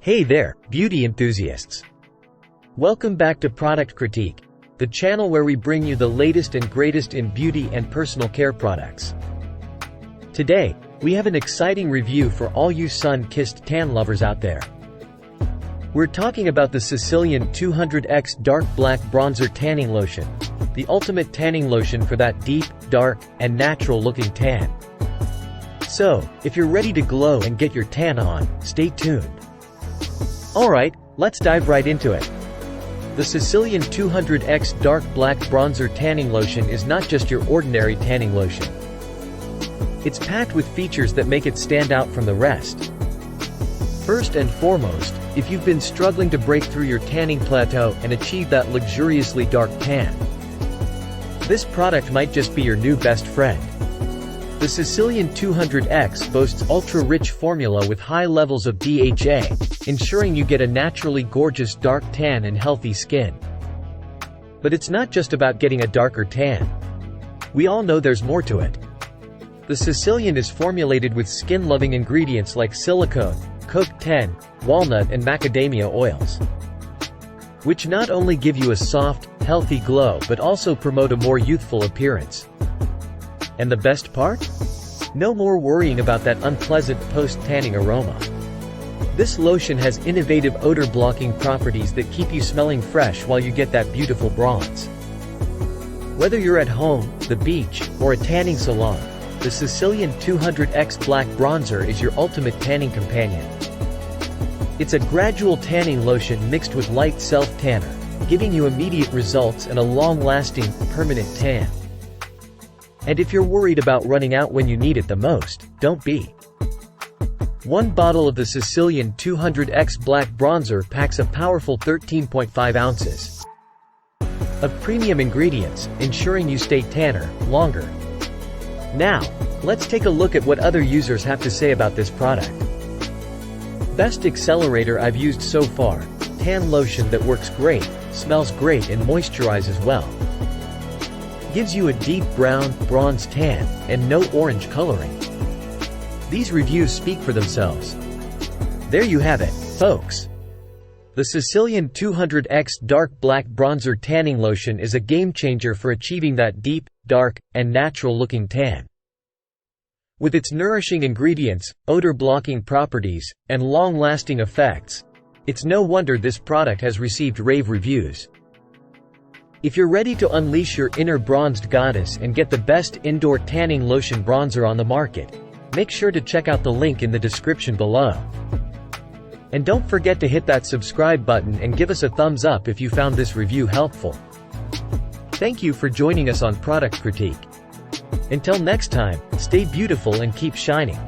Hey there, beauty enthusiasts! Welcome back to Product Critique, the channel where we bring you the latest and greatest in beauty and personal care products. Today, we have an exciting review for all you sun-kissed tan lovers out there. We're talking about the Sicilian 200X Dark Black Bronzer Tanning Lotion, the ultimate tanning lotion for that deep, dark, and natural-looking tan. So, if you're ready to glow and get your tan on, stay tuned. Alright, let's dive right into it. The Sicilian 200X Dark Black Bronzer Tanning Lotion is not just your ordinary tanning lotion. It's packed with features that make it stand out from the rest. First and foremost, if you've been struggling to break through your tanning plateau and achieve that luxuriously dark tan, this product might just be your new best friend. The Sicilian 200X boasts ultra-rich formula with high levels of DHA, ensuring you get a naturally gorgeous dark tan and healthy skin. But it's not just about getting a darker tan. We all know there's more to it. The Sicilian is formulated with skin-loving ingredients like silicone, CoQ10, walnut and macadamia oils, which not only give you a soft, healthy glow but also promote a more youthful appearance. And the best part? No more worrying about that unpleasant post-tanning aroma. This lotion has innovative odor-blocking properties that keep you smelling fresh while you get that beautiful bronze. Whether you're at home, the beach, or a tanning salon, the Sicilian 200X Black Bronzer is your ultimate tanning companion. It's a gradual tanning lotion mixed with light self-tanner, giving you immediate results and a long-lasting, permanent tan. And if you're worried about running out when you need it the most, don't be. One bottle of the Sicilian 200X Black Bronzer packs a powerful 13.5 ounces of premium ingredients, ensuring you stay tanner longer. Now, let's take a look at what other users have to say about this product. Best accelerator I've used so far: tan lotion that works great, smells great and moisturizes well. Gives you a deep brown, bronze tan, and no orange coloring. These reviews speak for themselves. There you have it, folks. The Sicilian 200X Dark Black Bronzer Tanning Lotion is a game-changer for achieving that deep, dark, and natural-looking tan. With its nourishing ingredients, odor-blocking properties, and long-lasting effects, it's no wonder this product has received rave reviews. If you're ready to unleash your inner bronzed goddess and get the best indoor tanning lotion bronzer on the market, make sure to check out the link in the description below. And don't forget to hit that subscribe button and give us a thumbs up if you found this review helpful. Thank you for joining us on Product Critique. Until next time, stay beautiful and keep shining.